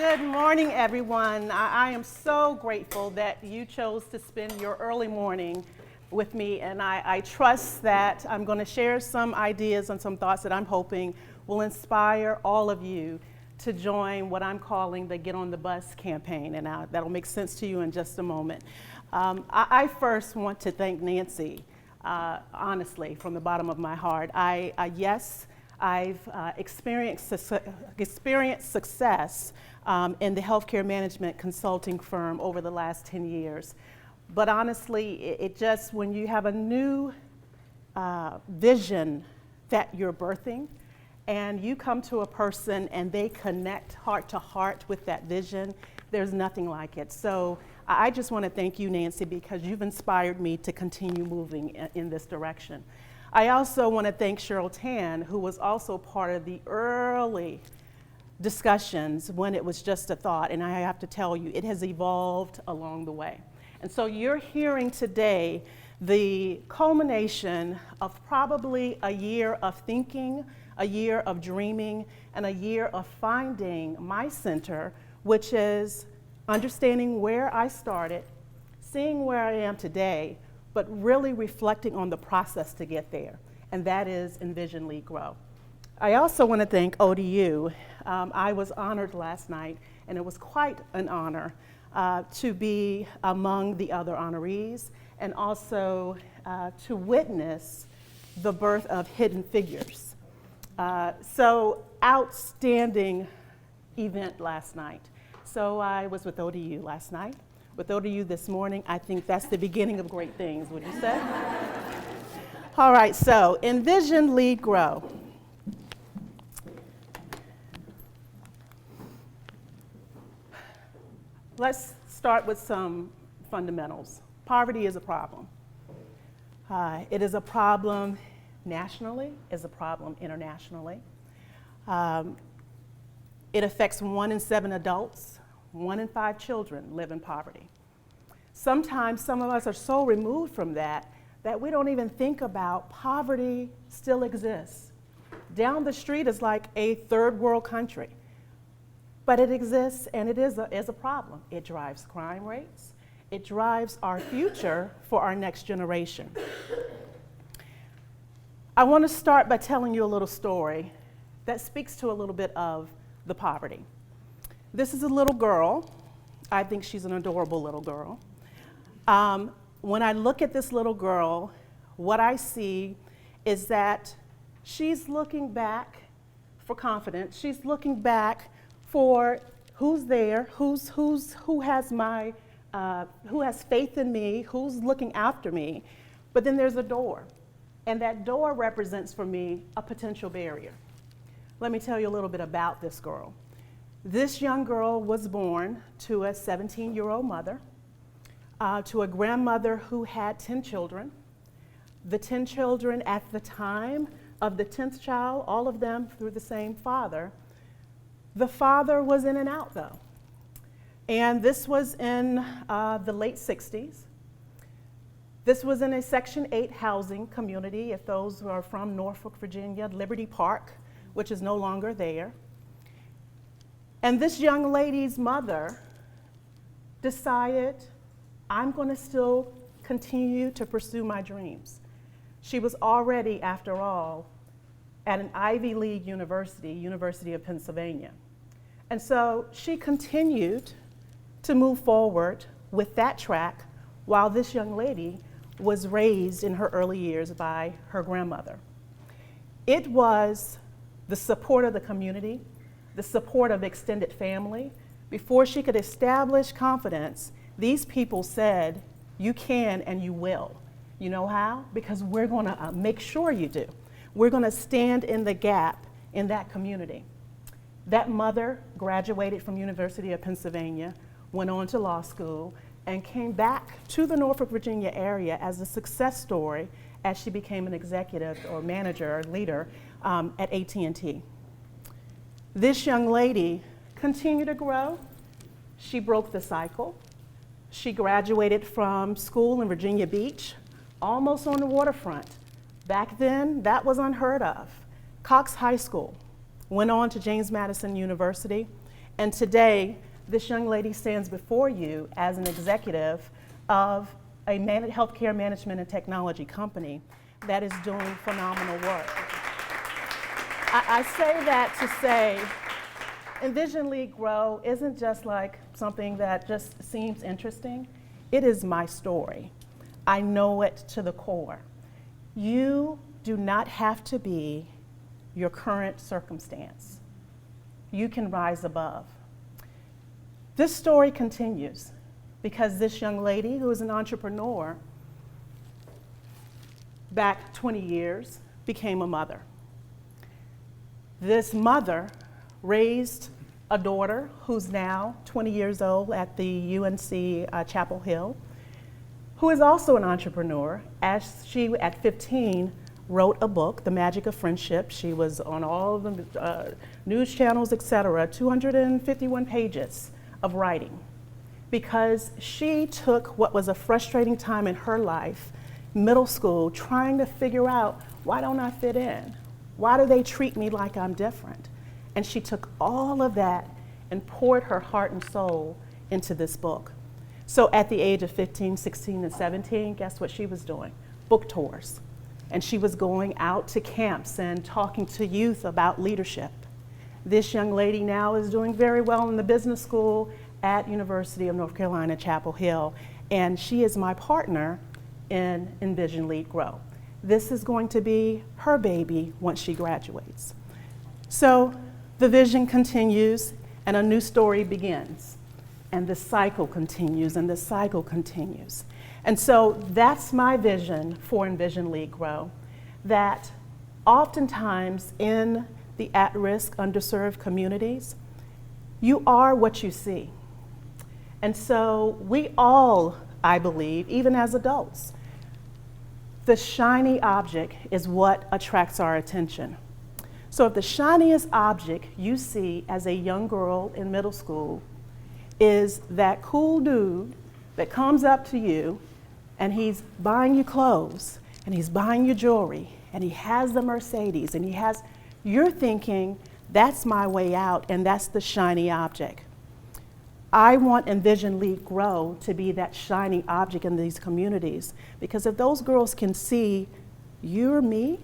Good morning, everyone. I am so grateful that you chose to spend your early morning with me, and I trust that I'm going to share some ideas and some thoughts that I'm hoping will inspire all of you to join what I'm calling the Get on the Bus campaign, and that'll make sense to you in just a moment. I first want to thank Nancy, honestly, from the bottom of my heart. Yes, I've experienced success in the healthcare management consulting firm over the last 10 years. But honestly, it just, when you have a new vision that you're birthing, and you come to a person and they connect heart to heart with that vision, there's nothing like it. So I just want to thank you, Nancy, because you've inspired me to continue moving in this direction. I also want to thank Cheryl Tan, who was also part of the early discussions when it was just a thought, and I have to tell you, it has evolved along the way. And so you're hearing today the culmination of probably a year of thinking, a year of dreaming, and a year of finding my center, which is understanding where I started, seeing where I am today, but really reflecting on the process to get there, and that is Envision Lead Grow. I also want to thank ODU. I was honored last night, and it was quite an honor to be among the other honorees, and also to witness the birth of Hidden Figures. So outstanding event last night. So I was with ODU last night. With ODU this morning, I think that's the beginning of great things, would you say? All right, so Envision Lead Grow. Let's start with some fundamentals. Poverty is a problem. It is a problem nationally, it's a problem internationally. It affects 1 in 7 adults, 1 in 5 children live in poverty. Sometimes some of us are so removed from that we don't even think about poverty still exists. Down the street is like a third world country. But it exists, and it is a problem. It drives crime rates. It drives our future for our next generation. I want to start by telling you a little story that speaks to a little bit of the poverty. This is a little girl. I think she's an adorable little girl. When I look at this little girl, what I see is that she's looking back for confidence. She's looking back for who's there, who has faith in me, who's looking after me. But then there's a door, and that door represents for me a potential barrier. Let me tell you a little bit about this girl. This young girl was born to a 17-year-old mother, to a grandmother who had 10 children. The 10 children at the time of the 10th child, all of them through the same father. The father was in and out, though. And this was in the late 60s. This was in a Section 8 housing community, if those who are from Norfolk, Virginia, Liberty Park, which is no longer there. And this young lady's mother decided, I'm going to still continue to pursue my dreams. She was already, after all, at an Ivy League university, University of Pennsylvania. And so she continued to move forward with that track while this young lady was raised in her early years by her grandmother. It was the support of the community, the support of extended family. Before she could establish confidence, these people said, you can and you will. You know how? Because we're going to make sure you do. We're going to stand in the gap in that community. That mother graduated from University of Pennsylvania, went on to law school, and came back to the Norfolk, Virginia area as a success story as she became an executive or manager or leader at AT&T. This young lady continued to grow. She broke the cycle. She graduated from school in Virginia Beach, almost on the waterfront. Back then, that was unheard of. Cox High School, went on to James Madison University, And today, this young lady stands before you as an executive of a healthcare management and technology company that is doing phenomenal work. I say that to say, Envision Lead Grow isn't just like something that just seems interesting. It is my story. I know it to the core. You do not have to be your current circumstance. You can rise above. This story continues because this young lady, who is an entrepreneur, back 20 years, became a mother. This mother raised a daughter who's now 20 years old at the UNC Chapel Hill, who is also an entrepreneur, as she, at 15, wrote a book, The Magic of Friendship. She was on all of the news channels, etc., 251 pages of writing, because she took what was a frustrating time in her life, middle school, trying to figure out, why don't I fit in? Why do they treat me like I'm different? And she took all of that and poured her heart and soul into this book. So at the age of 15, 16, and 17, guess what she was doing? Book tours. And she was going out to camps and talking to youth about leadership. This young lady now is doing very well in the business school at University of North Carolina, Chapel Hill. And she is my partner in Envision Lead Grow. This is going to be her baby once she graduates. So the vision continues and a new story begins. And the cycle continues and the cycle continues. And so that's my vision for Envision Lead Grow, that oftentimes in the at-risk, underserved communities, you are what you see. And so we all, I believe, even as adults, the shiny object is what attracts our attention. So if the shiniest object you see as a young girl in middle school is that cool dude that comes up to you and he's buying you clothes and he's buying you jewelry and he has the Mercedes and you're thinking, that's my way out and that's the shiny object. I want Envision Lead Grow to be that shiny object in these communities, because if those girls can see, you're me,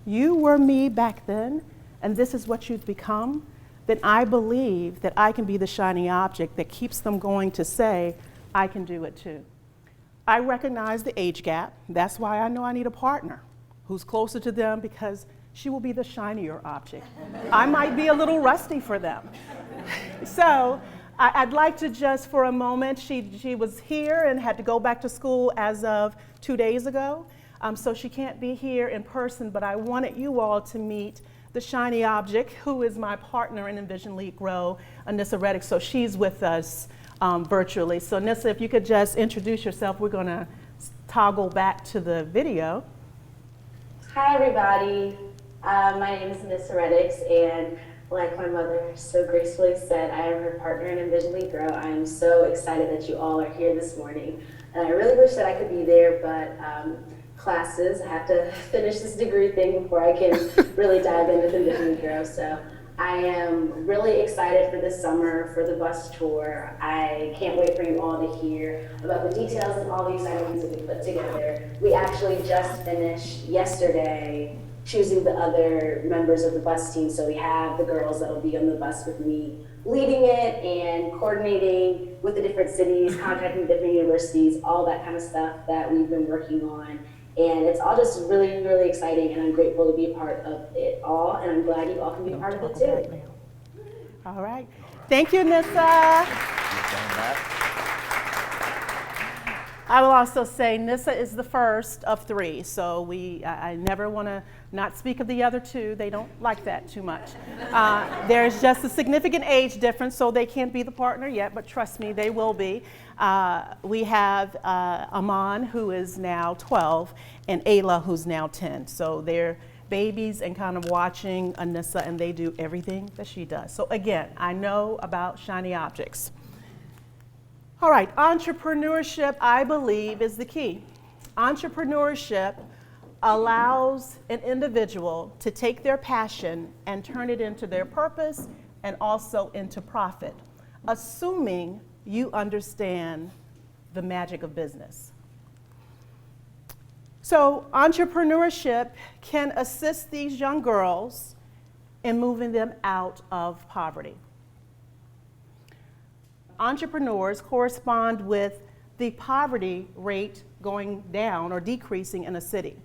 you were me back then, and this is what you've become, then I believe that I can be the shiny object that keeps them going to say, I can do it too. I recognize the age gap. That's why I know I need a partner who's closer to them, because she will be the shinier object. I might be a little rusty for them. So I'd like to just for a moment, she was here and had to go back to school as of 2 days ago. So she can't be here in person, but I wanted you all to meet the shiny object, who is my partner in Envision Lead Grow, Angela Reddix. So she's with us virtually. So Nissa, if you could just introduce yourself, we're gonna toggle back to the video. Hi everybody, my name is Miss Reddix, and like my mother so gracefully said, I am her partner in Envision Lead Grow. I am so excited that you all are here this morning. And I really wish that I could be there, but classes, I have to finish this degree thing before I can really dive into Envision Lead Grow. So I am really excited for this summer, for the bus tour. I can't wait for you all to hear about the details and all the exciting things that we put together. We actually just finished yesterday choosing the other members of the bus team. So we have the girls that will be on the bus with me, leading it and coordinating with the different cities, contacting different universities, all that kind of stuff that we've been working on. And it's all just really, really exciting, and I'm grateful to be a part of it all, and I'm glad you all can be a part of it too. All right. Thank you, Nissa. I will also say Nissa is the first of 3, so I never want to not speak of the other 2. They don't like that too much. There's just a significant age difference, so they can't be the partner yet, but trust me, they will be. We have Aman, who is now 12, and Ayla, who's now 10. So they're babies and kind of watching Anissa, and they do everything that she does. So again, I know about shiny objects. All right, entrepreneurship, I believe, is the key. Entrepreneurship allows an individual to take their passion and turn it into their purpose, and also into profit, assuming you understand the magic of business. So entrepreneurship can assist these young girls in moving them out of poverty. Entrepreneurs correspond with the poverty rate going down or decreasing in a city.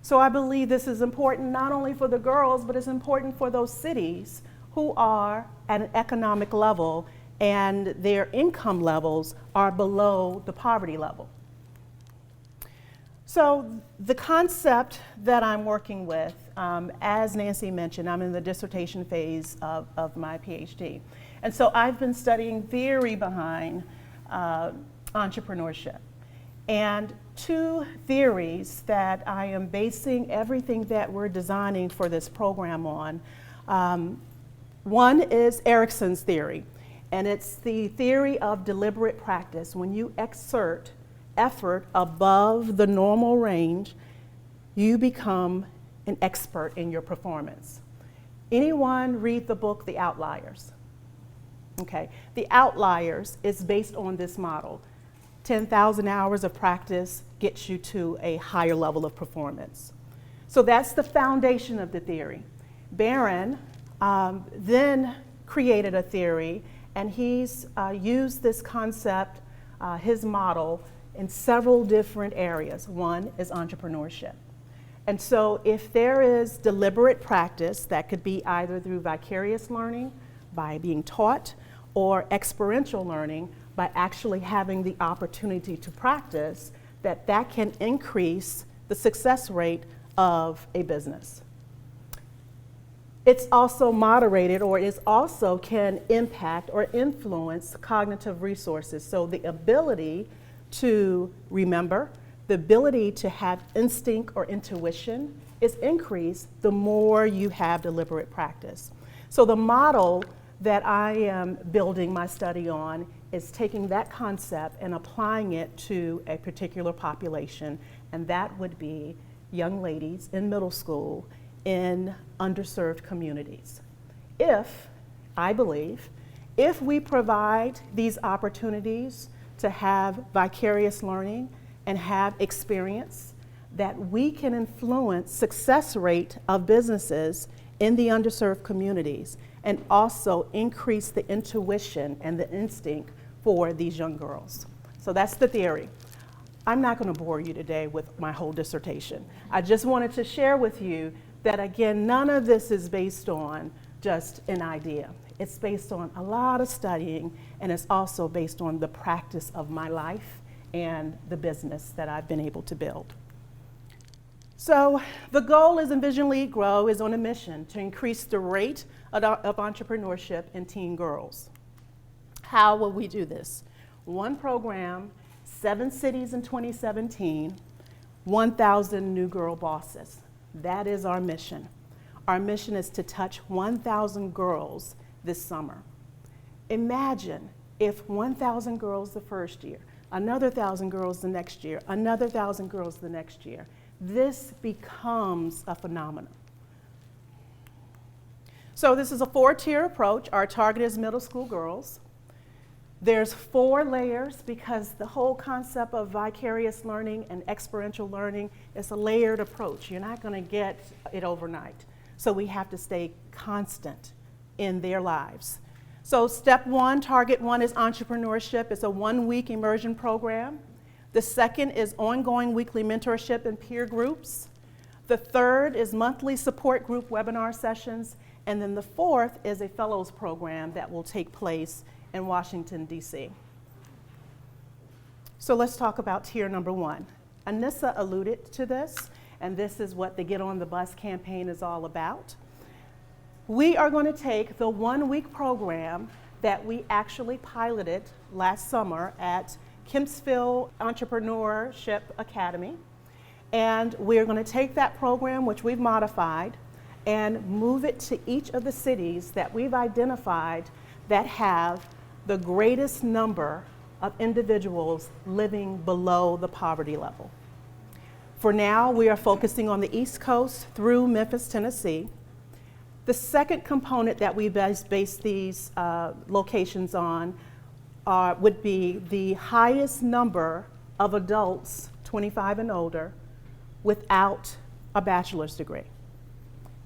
So I believe this is important not only for the girls, but it's important for those cities who are at an economic level and their income levels are below the poverty level. So the concept that I'm working with, as Nancy mentioned, I'm in the dissertation phase of my PhD. And so I've been studying theory behind entrepreneurship. And two theories that I am basing everything that we're designing for this program on. One is Erickson's theory, and it's the theory of deliberate practice. When you exert effort above the normal range, you become an expert in your performance. Anyone read the book, The Outliers? Okay, The Outliers is based on this model. 10,000 hours of practice gets you to a higher level of performance. So that's the foundation of the theory. Barron then created a theory, and he's used this concept, his model, in several different areas. One is entrepreneurship. And so if there is deliberate practice, that could be either through vicarious learning, by being taught, or experiential learning, by actually having the opportunity to practice, that can increase the success rate of a business. It's also moderated, or it also can impact or influence cognitive resources. So the ability to remember, the ability to have instinct or intuition is increased the more you have deliberate practice. So the model that I am building my study on is taking that concept and applying it to a particular population, and that would be young ladies in middle school in underserved communities. I believe, if we provide these opportunities to have vicarious learning and have experience, that we can influence success rate of businesses in the underserved communities and also increase the intuition and the instinct for these young girls. So that's the theory. I'm not going to bore you today with my whole dissertation. I just wanted to share with you that, again, none of this is based on just an idea. It's based on a lot of studying, and it's also based on the practice of my life and the business that I've been able to build. So the goal is Envision Lead Grow is on a mission to increase the rate of entrepreneurship in teen girls. How will we do this? One program, 7 cities in 2017, 1,000 new girl bosses. That is our mission. Our mission is to touch 1,000 girls this summer. Imagine if 1,000 girls the first year, another 1,000 girls the next year, another 1,000 girls the next year. This becomes a phenomenon. So this is a 4-tier approach. Our target is middle school girls. There's 4 layers because the whole concept of vicarious learning and experiential learning is a layered approach. You're not going to get it overnight. So we have to stay constant in their lives. So step 1, target 1 is entrepreneurship. It's a 1-week immersion program. The second is ongoing weekly mentorship and peer groups. The third is monthly support group webinar sessions. And then the fourth is a fellows program that will take place in Washington, D.C. So let's talk about tier number 1. Anissa alluded to this, and this is what the Get on the Bus campaign is all about. We are going to take the 1-week program that we actually piloted last summer at Kempsville Entrepreneurship Academy, and we're going to take that program, which we've modified, and move it to each of the cities that we've identified that have the greatest number of individuals living below the poverty level. For now, we are focusing on the East Coast through Memphis, Tennessee. The second component that we base these locations on would be the highest number of adults 25 and older without a bachelor's degree.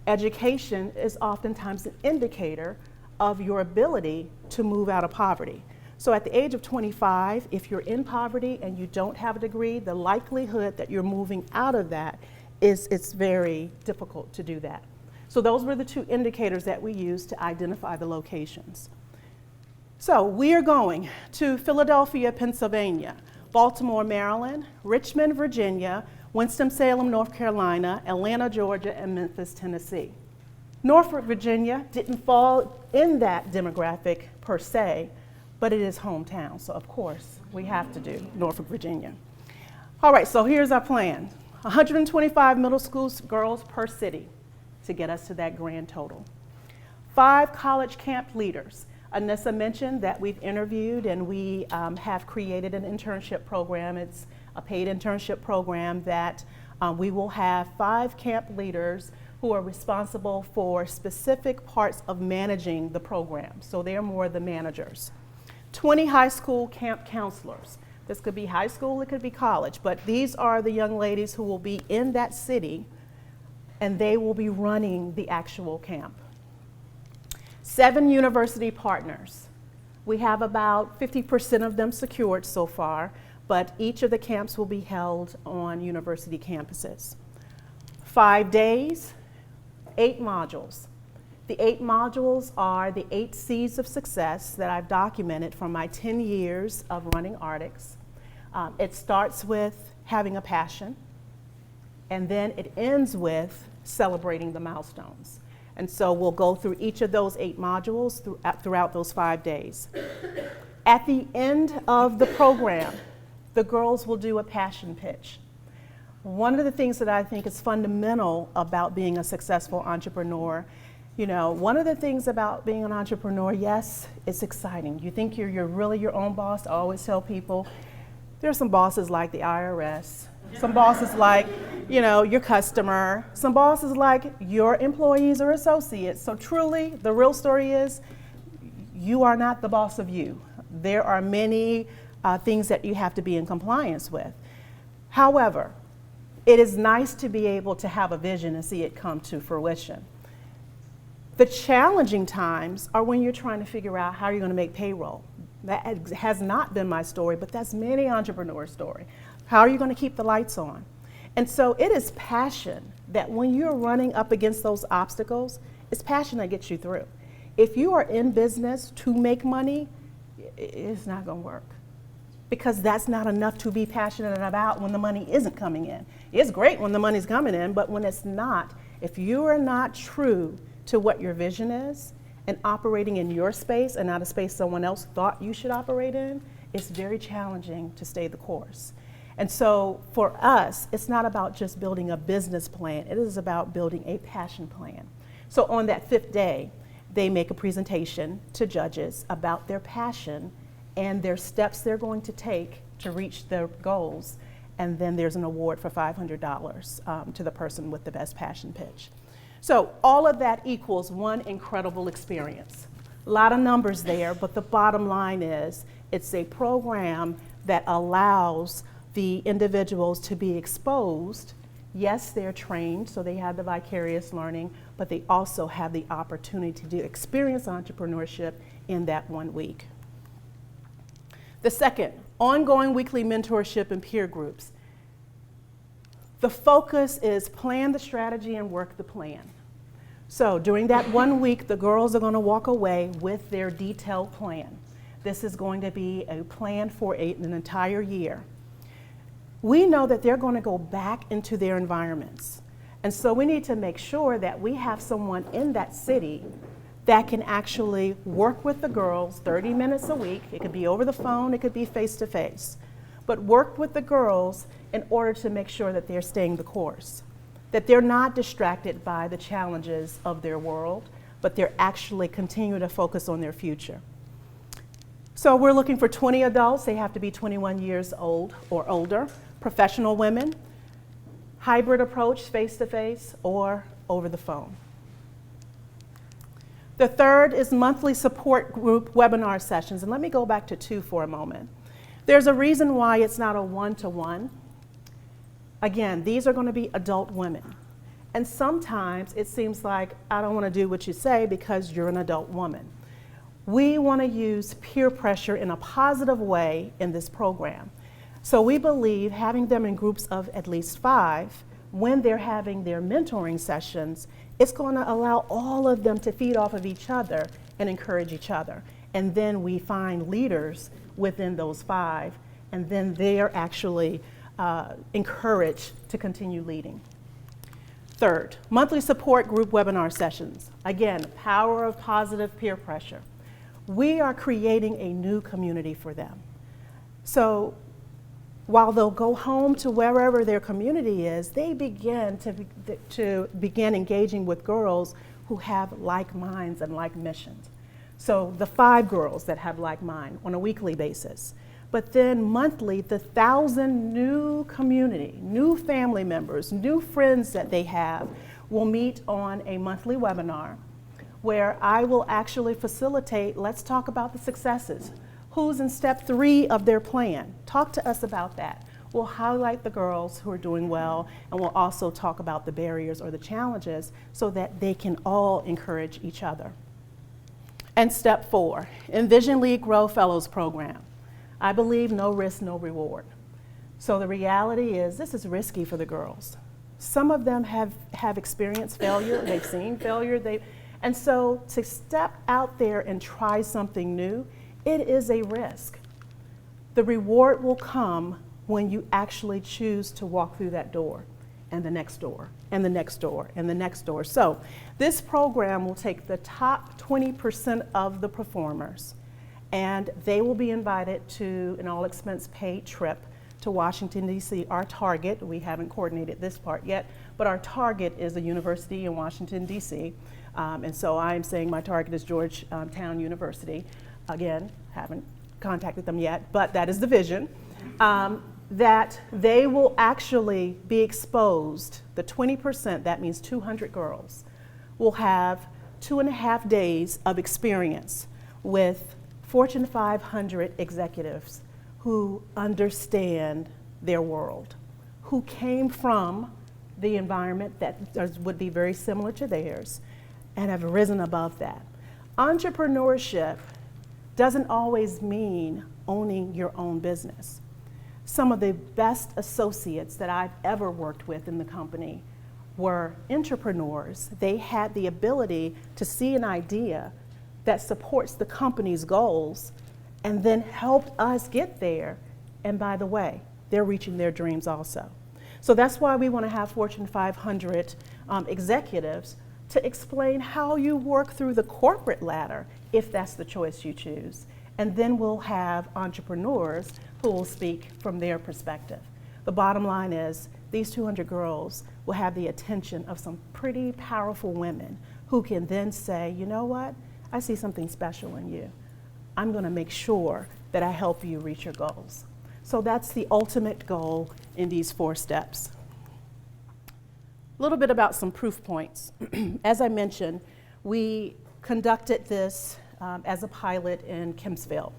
Education is oftentimes an indicator of your ability to move out of poverty. So at the age of 25, if you're in poverty and you don't have a degree, the likelihood that you're moving out of that it's very difficult to do that. So those were the two indicators that we used to identify the locations. So we are going to Philadelphia, Pennsylvania, Baltimore, Maryland, Richmond, Virginia, Winston-Salem, North Carolina, Atlanta, Georgia, and Memphis, Tennessee. Norfolk, Virginia didn't fall in that demographic per se, but it is hometown, so of course we have to do Norfolk, Virginia. All right, so here's our plan. 125 middle school girls per city to get us to that grand total. 5 college camp leaders. Anissa mentioned that we've interviewed and we have created an internship program. It's a paid internship program that we will have 5 camp leaders who are responsible for specific parts of managing the program. So they're more the managers. 20 high school camp counselors. This could be high school, it could be college, but these are the young ladies who will be in that city and they will be running the actual camp. 7 university partners. We have about 50% of them secured so far, but each of the camps will be held on university campuses. 5 days, 8 modules. The 8 modules are the 8 C's of success that I've documented from my 10 years of running Reddix. It starts with having a passion, and then it ends with celebrating the milestones. And so we'll go through each of those 8 modules throughout those 5 days. At the end of the program, the girls will do a passion pitch. One of the things that I think is fundamental about being a successful entrepreneur, you know, one of the things about being an entrepreneur, yes, it's exciting. You think you're really your own boss. I always tell people, there's some bosses like the IRS, some bosses like, you know, your customer, some bosses like your employees or associates. So truly, the real story is, you are not the boss of you. There are many things that you have to be in compliance with. However, it is nice to be able to have a vision and see it come to fruition. The challenging times are when you're trying to figure out how you're going to make payroll. That has not been my story, but that's many entrepreneurs' story. How are you going to keep the lights on? And so it is passion that when you're running up against those obstacles, it's passion that gets you through. If you are in business to make money, it's not going to work, because that's not enough to be passionate about when the money isn't coming in. It's great when the money's coming in, but when it's not, if you are not true to what your vision is and operating in your space and not a space someone else thought you should operate in, it's very challenging to stay the course. And so for us, it's not about just building a business plan, it is about building a passion plan. So on that 5th day, they make a presentation to judges about their passion and their steps they're going to take to reach their goals. And then there's an award for $500 to the person with the best passion pitch. So all of that equals one incredible experience. A lot of numbers there, but the bottom line is it's a program that allows the individuals to be exposed. Yes, they're trained, so they have the vicarious learning, but they also have the opportunity to experience entrepreneurship in that 1 week. The second, ongoing weekly mentorship and peer groups. The focus is plan the strategy and work the plan. So during that 1 week, the girls are going to walk away with their detailed plan. This is going to be a plan for an entire year. We know that they're going to go back into their environments. And so we need to make sure that we have someone in that city that can actually work with the girls 30 minutes a week. It could be over the phone, it could be face-to-face. But work with the girls in order to make sure that they're staying the course, that they're not distracted by the challenges of their world, but they're actually continuing to focus on their future. So we're looking for 20 adults. They have to be 21 years old or older, professional women, hybrid approach, face-to-face or over the phone. The third is monthly support group webinar sessions. And let me go back to 2 for a moment. There's a reason why it's not a one-to-one. Again, these are going to be adult women. And sometimes it seems like I don't want to do what you say because you're an adult woman. We want to use peer pressure in a positive way in this program. So we believe having them in groups of at least 5, when they're having their mentoring sessions, it's going to allow all of them to feed off of each other and encourage each other. And then we find leaders within those 5, and then they are actually encouraged to continue leading. Third, monthly support group webinar sessions. Again, power of positive peer pressure. We are creating a new community for them. So while they'll go home to wherever their community is, they begin to begin engaging with girls who have like minds and like missions. So the 5 girls that have like mind on a weekly basis. But then monthly, the 1,000 new community, new family members, new friends that they have will meet on a monthly webinar where I will actually facilitate, let's talk about the successes. Who's in step 3 of their plan? Talk to us about that. We'll highlight the girls who are doing well, and we'll also talk about the barriers or the challenges so that they can all encourage each other. And step 4, Envision Lead Grow Fellows Program. I believe no risk, no reward. So the reality is this is risky for the girls. Some of them have experienced failure, they've seen failure, and so to step out there and try something new, it is a risk. The reward will come when you actually choose to walk through that door, and the next door, and the next door, and the next door. So this program will take the top 20% of the performers, and they will be invited to an all-expense paid trip to Washington, D.C. Our target, we haven't coordinated this part yet, but our target is a university in Washington, D.C. And so I'm saying my target is Georgetown University. Again, haven't contacted them yet, but that is the vision. That they will actually be exposed, the 20%, that means 200 girls, will have 2.5 days of experience with Fortune 500 executives who understand their world, who came from the environment that would be very similar to theirs and have risen above that. Entrepreneurship doesn't always mean owning your own business. Some of the best associates that I've ever worked with in the company were entrepreneurs. They had the ability to see an idea that supports the company's goals and then helped us get there. And by the way, they're reaching their dreams also. So that's why we want to have Fortune 500 executives to explain how you work through the corporate ladder if that's the choice you choose. And then we'll have entrepreneurs who will speak from their perspective. The bottom line is these 200 girls will have the attention of some pretty powerful women who can then say, you know what, I see something special in you. I'm going to make sure that I help you reach your goals. So that's the ultimate goal in these 4 steps. A little bit about some proof points. As I mentioned, we conducted this as a pilot in Kempsville.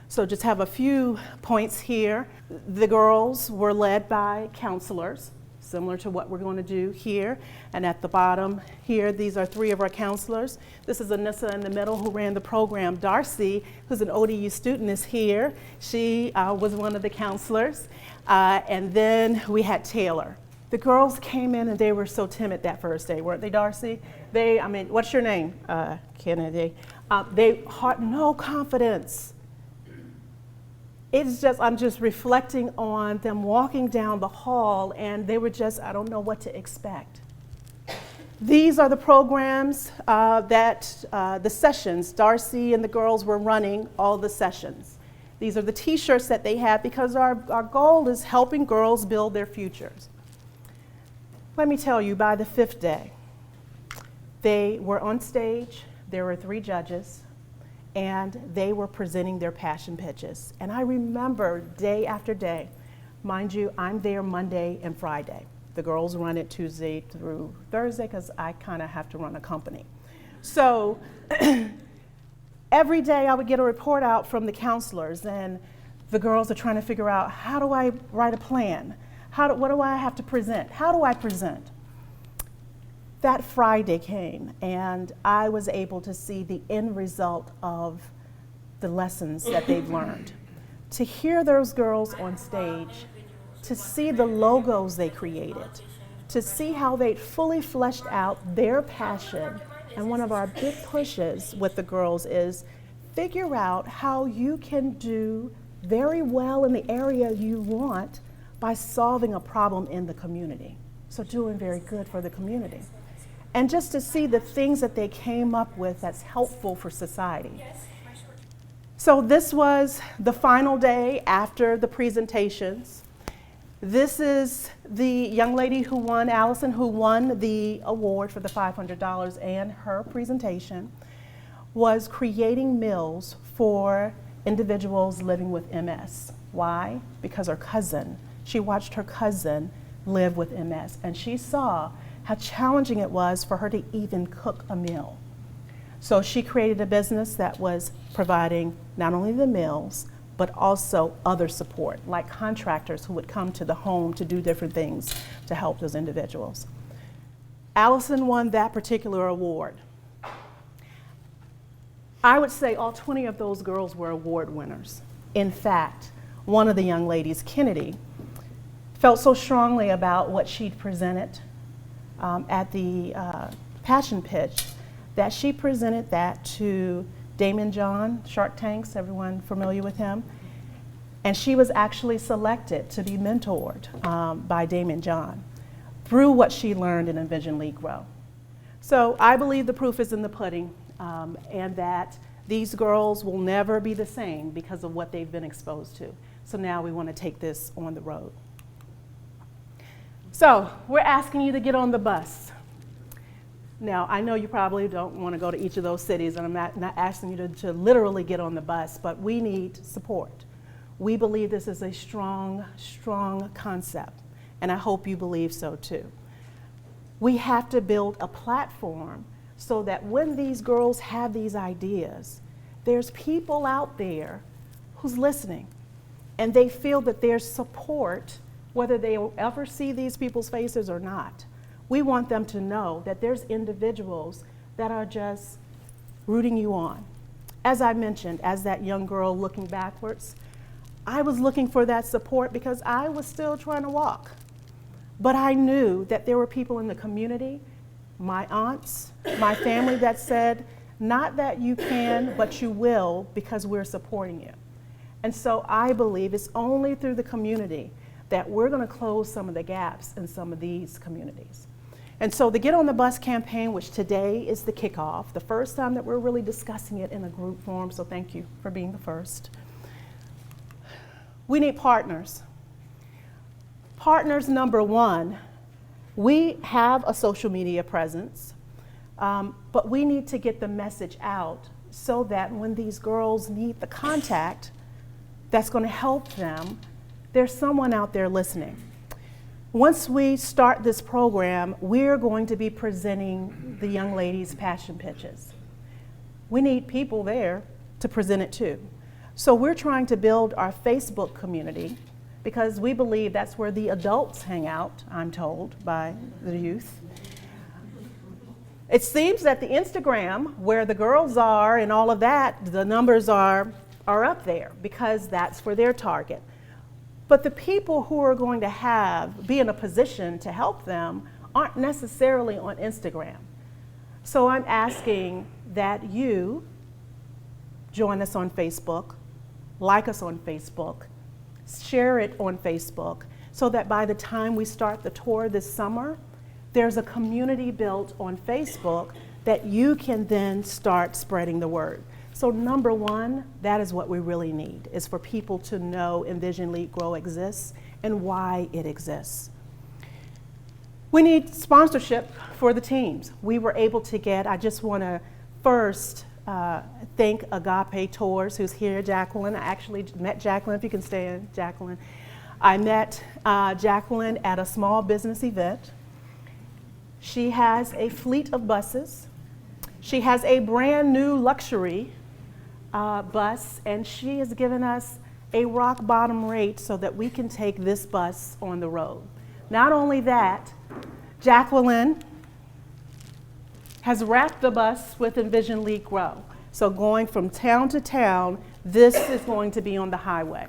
So just have a few points here. The girls were led by counselors, similar to what we're going to do here. And at the bottom here, these are 3 of our counselors. This is Anissa in the middle who ran the program. Darcy, who's an ODU student, is here. She was one of the counselors. And then we had Taylor. The girls came in and they were so timid that first day, weren't they, Darcy? What's your name, Kennedy? They had no confidence. It's just, I'm just reflecting on them walking down the hall and they were just, I don't know what to expect. These are the programs the sessions, Darcy and the girls were running all the sessions. These are the t-shirts that they have because our goal is helping girls build their futures. Let me tell you, by the 5th day, they were on stage, there were 3 judges, and they were presenting their passion pitches. And I remember day after day, mind you, I'm there Monday and Friday. The girls run it Tuesday through Thursday because I kind of have to run a company. So every day I would get a report out from the counselors, and the girls are trying to figure out, how do I write a plan? What do I have to present? How do I present? That Friday came, and I was able to see the end result of the lessons that they've learned. To hear those girls on stage, to see the logos they created, to see how they'd fully fleshed out their passion. And one of our big pushes with the girls is figure out how you can do very well in the area you want by solving a problem in the community. So doing very good for the community. And just to see the things that they came up with that's helpful for society. So this was the final day after the presentations. This is the young lady who won, Allison, who won the award for the $500, and her presentation was creating meals for individuals living with MS. Why? Because her cousin, she watched her cousin live with MS, and she saw how challenging it was for her to even cook a meal. So she created a business that was providing not only the meals, but also other support, like contractors who would come to the home to do different things to help those individuals. Allison won that particular award. I would say all 20 of those girls were award winners. In fact, one of the young ladies, Kennedy, felt so strongly about what she'd presented at the passion pitch that she presented that to Damon John, Shark Tanks, everyone familiar with him? And she was actually selected to be mentored by Damon John through what she learned in Envision Lead Grow. So I believe the proof is in the pudding, and that these girls will never be the same because of what they've been exposed to. So now we want to take this on the road. So we're asking you to get on the bus. Now, I know you probably don't want to go to each of those cities, and I'm not asking you to literally get on the bus, but we need support. We believe this is a strong, strong concept, and I hope you believe so too. We have to build a platform so that when these girls have these ideas, there's people out there who's listening, and they feel that there's support, whether they will ever see these people's faces or not. We want them to know that there's individuals that are just rooting you on. As I mentioned, as that young girl looking backwards, I was looking for that support because I was still trying to walk. But I knew that there were people in the community, my aunts, my family, that said, not that you can, but you will, because we're supporting you. And so I believe it's only through the community that we're going to close some of the gaps in some of these communities. And so the Get on the Bus campaign, which today is the kickoff, the first time that we're really discussing it in a group form, so thank you for being the first. We need partners. Partners, number one, we have a social media presence, but we need to get the message out so that when these girls need the contact that's going to help them, there's someone out there listening. Once we start this program, we're going to be presenting the young ladies' passion pitches. We need people there to present it to. So we're trying to build our Facebook community because we believe that's where the adults hang out, I'm told, by the youth. It seems that the Instagram, where the girls are and all of that, the numbers are up there because that's for their target. But the people who are going to be in a position to help them aren't necessarily on Instagram. So I'm asking that you join us on Facebook, like us on Facebook, share it on Facebook, so that by the time we start the tour this summer, there's a community built on Facebook that you can then start spreading the word. So number one, that is what we really need, is for people to know Envision Lead Grow exists and why it exists. We need sponsorship for the teams. We were able to get, I just want to first thank Agape Tours, who's here, Jacqueline. I actually met Jacqueline, if you can stand, Jacqueline. I met Jacqueline at a small business event. She has a fleet of buses, She has a brand new luxury bus, and she has given us a rock bottom rate so that we can take this bus on the road. Not only that, Jacqueline has wrapped the bus with Envision Lead Grow. So going from town to town, this is going to be on the highway.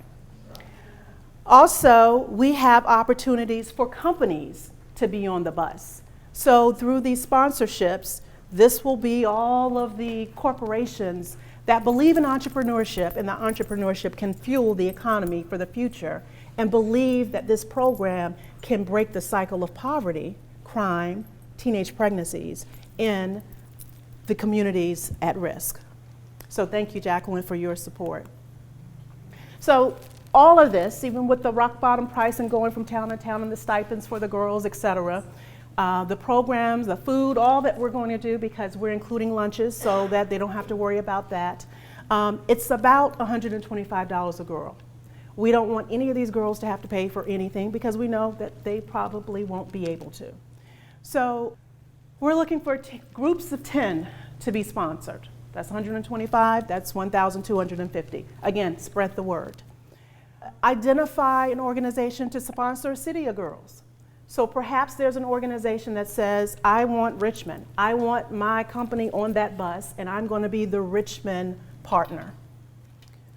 Also, we have opportunities for companies to be on the bus. So through these sponsorships, this will be all of the corporations that believe in entrepreneurship and that entrepreneurship can fuel the economy for the future and believe that this program can break the cycle of poverty, crime, teenage pregnancies in the communities at risk. So thank you, Jacqueline, for your support. So all of this, even with the rock bottom price and going from town to town and the stipends for the girls, et cetera, the programs, the food, all that we're going to do, because we're including lunches so that they don't have to worry about that. It's about $125 a girl. We don't want any of these girls to have to pay for anything because we know that they probably won't be able to. So we're looking for groups of 10 to be sponsored. That's 125, that's 1,250. Again, spread the word. Identify an organization to sponsor a city of girls. So perhaps there's an organization that says, I want Richmond. I want my company on that bus, and I'm going to be the Richmond partner.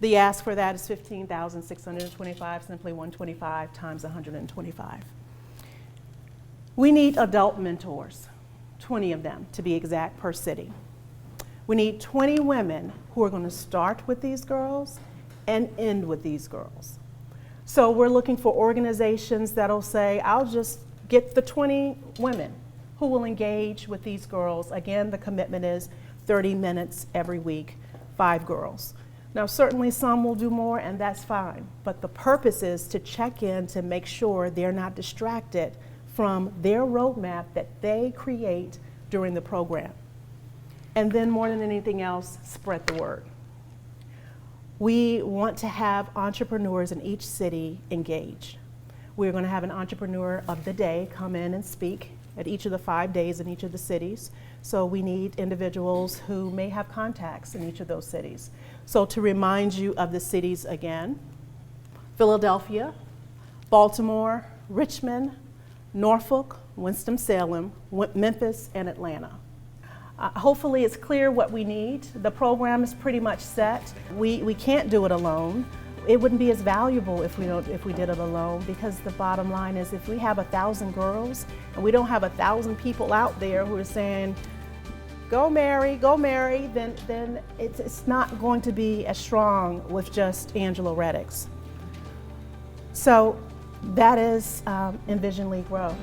The ask for that is $15,625, simply 125 times 125. We need adult mentors, 20 of them to be exact per city. We need 20 women who are going to start with these girls and end with these girls. So we're looking for organizations that'll say, I'll just get the 20 women who will engage with these girls. Again, the commitment is 30 minutes every week, 5 girls. Now, certainly some will do more, and that's fine. But the purpose is to check in to make sure they're not distracted from their roadmap that they create during the program. And then more than anything else, spread the word. We want to have entrepreneurs in each city engaged. We're going to have an entrepreneur of the day come in and speak at each of the 5 days in each of the cities. So we need individuals who may have contacts in each of those cities. So to remind you of the cities again, Philadelphia, Baltimore, Richmond, Norfolk, Winston-Salem, Memphis, and Atlanta. Hopefully it's clear what we need. The program is pretty much set. We can't do it alone. It wouldn't be as valuable if we did it alone, because the bottom line is if we have 1,000 girls and we don't have 1,000 people out there who are saying, go Mary, then it's not going to be as strong with just Angela Reddix. So that is Envision Lead Grow.